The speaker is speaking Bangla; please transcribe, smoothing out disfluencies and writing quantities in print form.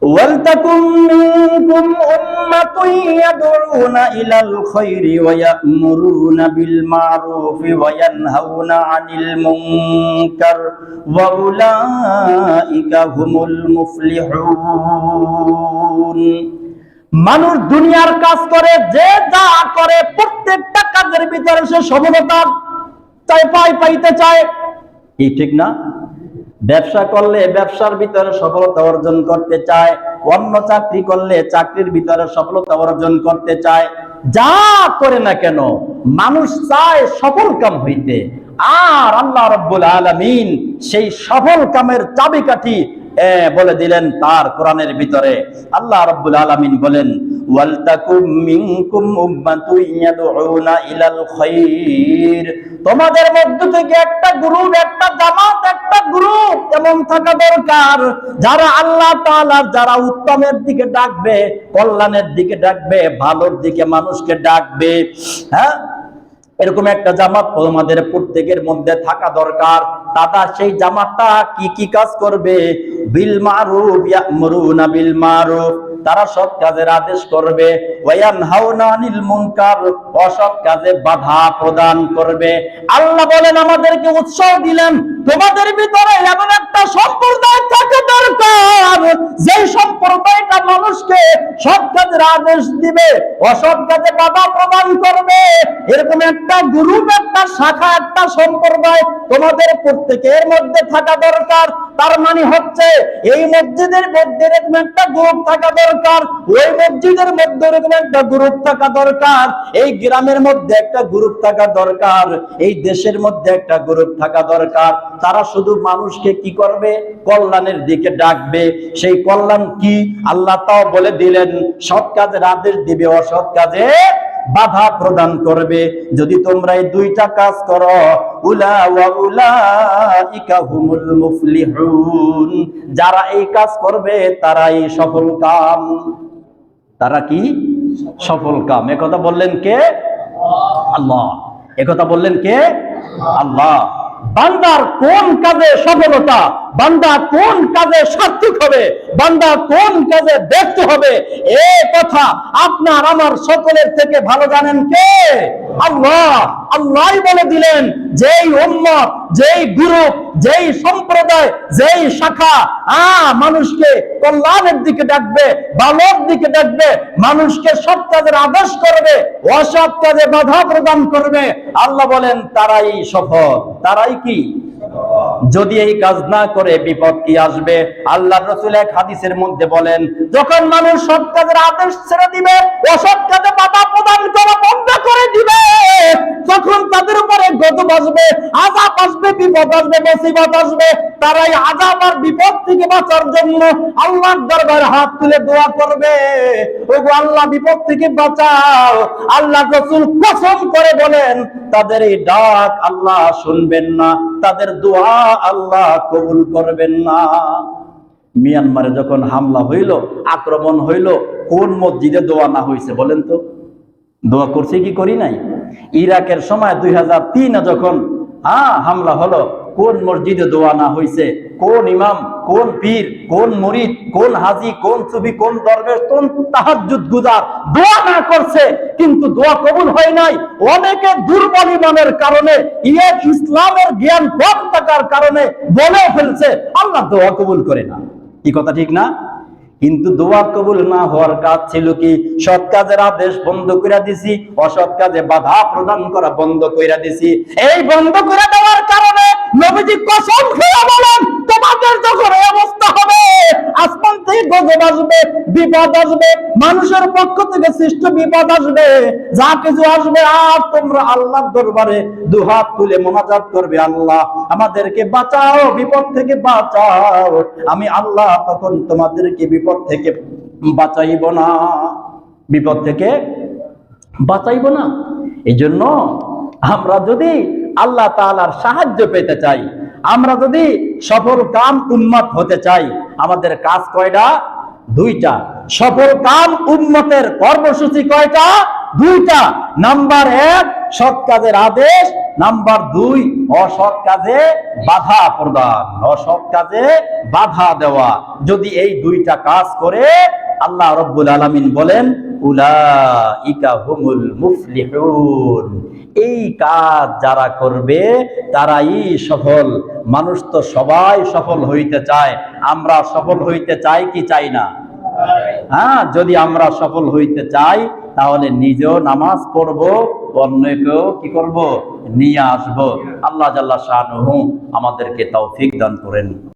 ওয়ালতাকুম মিনকুম উম্মাতুন ইয়াদউনা ইলাল খায়রি ওয়া ইয়া'মুরুনা বিল মা'রুফি ওয়া ইয়ানহাউনা আনিল মুনকার ওয়া উলাইকা হুমুল মুফলিহুন। মানুষ দুনিয়ার কাজ করে, যে যা করে প্রত্যেকটা কাজের ভিতরে সে সফলতা পাইতে চায়, কি ঠিক না? ব্যবসা করলে ব্যবসার ভিতরে সফলতা অর্জন করতে চায়, অন্য চাকরি করলে চাকরির ভিতরে সফলতা অর্জন করতে চায়। যা করে না কেন মানুষ চায় সফল কাম হইতে। আর আল্লাহ রাব্বুল আলামিন সেই সফল কামের চাবিকাঠি বলে দিলেন তার কোরআনের ভিতরে। আল্লাহ রাব্বুল আলামিন বলেন, ওয়ালতাকুম মিনকুম উম্মাতুন ইয়াদউনা ইলাল খায়র, তোমাদের মধ্য থেকে একটা গ্রুপ, একটা জামাত, একটা গ্রুপ এমন থাকা দরকার যারা আল্লাহ তাআলার, যারা উত্তমের দিকে ডাকবে, কল্যাণের দিকে ডাকবে, ভালোর দিকে মানুষকে ডাকবে। হ্যাঁ, এরকম একটা জামাত তোমাদের প্রত্যেকের মধ্যে থাকা দরকার। তারা সেই জামাতটা কি কি কাজ করবে? বিল মারুফ, ইয়া'মুরুনা বিল মারুফ, তারা সৎ কাজের আদেশ করবে। ওয়া ইয়ানহাউনা আনিল মুনকার, অসৎ কাজে বাধা প্রদান করবে। আল্লাহ বলেন, আমাদেরকে উৎসাহ দিলেন, তোমাদের ভিতরে এমন একটা সম্প্রদায় থাকা দরকার যে সম্প্রদায়টা মানুষকে সৎ কাজের আদেশ দিবে, অসৎ কাজে বাধা প্রদান করবে। এরকম একটা গ্রুপ, একটা শাখা, একটা সম্প্রদায় তোমাদের প্রত্যেকের মধ্যে থাকা দরকার। তার মানে হচ্ছে এই মসজিদের মধ্যে এরকম একটা গ্রুপ থাকা দরকার, ওই মসজিদের মধ্যে এরকম একটা গ্রুপ থাকা দরকার, এই গ্রামের মধ্যে একটা গ্রুপ থাকা দরকার, এই দেশের মধ্যে একটা গ্রুপ থাকা দরকার। তারা শুধু মানুষকে কি করবে? কল্যাণের দিকে ডাকবে। সেই কল্যাণ কি? আল্লাহ তাও বলে দিলেন, সৎ কাজের আদেশ দিবে, অসৎ কাজে বাধা প্রদান করবে। যদি তোমরা এই দুইটা কাজ করো, উলাইকা হুমুল মুফলিহুন, যারা এই কাজ করবে তারাই সফল কাম। তারা কি? সফল কাম। একথা বললেন কে? আল্লাহ। একথা বললেন কে? আল্লাহ। বান্দার কোন কাজে সফলতা, বান্দা কোন কাজে সার্থক হবে, বান্দা কোন কাজে ব্যর্থ হবে, এই কথা আপনার আমার সকলের থেকে ভালো জানেন কে? আল্লাহ। আল্লাহই বলে দিলেন, যেই উম্মত, যেই গ্রুপ, যেই সম্প্রদায়, যেই শাখা মানুষকে কল্যাণের দিকে ডাকবে, ভালোর দিকে ডাকবে, মানুষকে সৎ কাজের আদেশ করবে, অসৎ কাজে বাধা প্রদান করবে, আল্লাহ বলেন তারাই সফল। তারাই কি? যদি এই কাজ না করে বিপদ কি আসবে? আল্লাহর রাসূল এক হাদিসের মধ্যে বলেন, যখন মানুষ সৎ কাজের আদেশ ছেড়ে দিবে, অসৎ কাজে বাধা প্রদান করা বন্ধ করে দিবে, তখন তাদের উপরে গজব আসবে, আযাব আসবে, বিপদ আসবে, মুসিবত আসবে। তারাই আযাব আর বিপদ থেকে বাঁচার জন্য আল্লাহর দরবারে হাত তুলে দোয়া করবে, ওগো আল্লাহ বিপদ থেকে বাঁচাও। আল্লাহর রাসূল কসম করে বলেন, তাদের এই ডাক আল্লাহ শুনবেন না, তাদের দোয়া আল্লাহ কবুল করবেন না। মিয়ানমারে যখন হামলা হইল, আক্রমণ হইল, কোন মসজিদে দোয়া না হয়েছে বলেন তো? দোয়া করছি কি করি নাই? ইরাকের সময় 2003 যখন হামলা হলো, কোন মসজিদে দোয়া না হয়েছে? কোন ইমাম, কোন পীর, কোন মুরিদ, কোন হাজি, কোন সুফি, কোন দরবেশ, কোন তাহাজ্জুদ গুজার দোয়া না করছে, কিন্তু দোয়া কবুল হয় নাই? অনেকে দুর্বল ইমানের কারণে, ইসলামের জ্ঞান কম থাকার কারণে বলে ফেলছে, আল্লাহ দোয়া কবুল করে না। কি কথা ঠিক না? কিন্তু দোয়া কবুল না হওয়ার কাজ ছিল কি? সৎ কাজের আদেশ বন্ধ করে দিছি, অসৎ কাজে বাধা প্রদান করা বন্ধ করে দিছি। এই বন্ধ করে দেওয়ার কারণে নবীজি কসম খেয়ে বলেন, তোমাদের যখন এই অবস্থা হবে, আসমান থেকে গজব আসবে, বিপদ আসবে, মানুষের পক্ষ থেকে সৃষ্ট বিপদ আসবে, যা কিছু আসবে, আর তোমরা আল্লাহর দরবারে দুহাত তুলে মোনাজাত করবে, আল্লাহ আমাদেরকে বাঁচাও, বিপদ থেকে বাঁচাও। আমি আল্লাহ তখন তোমাদেরকে বিপদ থেকে বাঁচাইব না, বিপদ থেকে বাঁচাইব না। এই জন্য আমরা যদি আল্লাহ তাআলার সাহায্য পেতে চাই, আমরা যদি সফল কাম উম্মত হতে চাই, আমাদের কাজ কয়টা? দুইটা। সফল কাম উম্মতের কর্মসূচি কয়টা? দুইটা। নাম্বার 1, সৎ কাজের আদেশ, নাম্বার 2 অসৎ কাজে বাধা প্রদান, অসৎ কাজে বাধা দেওয়া। যদি এই 2টা কাজ করে, আল্লাহ রাব্বুল আলামিন বলেন উলাইকা হুমুল মুফলিহুন, এই কাজ যারা করবে তারাই সফল। মানুষ তো সবাই সফল হইতে চায়, আমরা সফল হইতে চাই কি চাই না? হ্যাঁ, যদি আমরা সফল হইতে চাই তাহলে নিজেও নামাজ পড়বো, অন্যকেও কি করব? নিয়ে আসবো। আল্লাহ জাল্লা শানুহু আমাদেরকে তৌফিক দান করেন।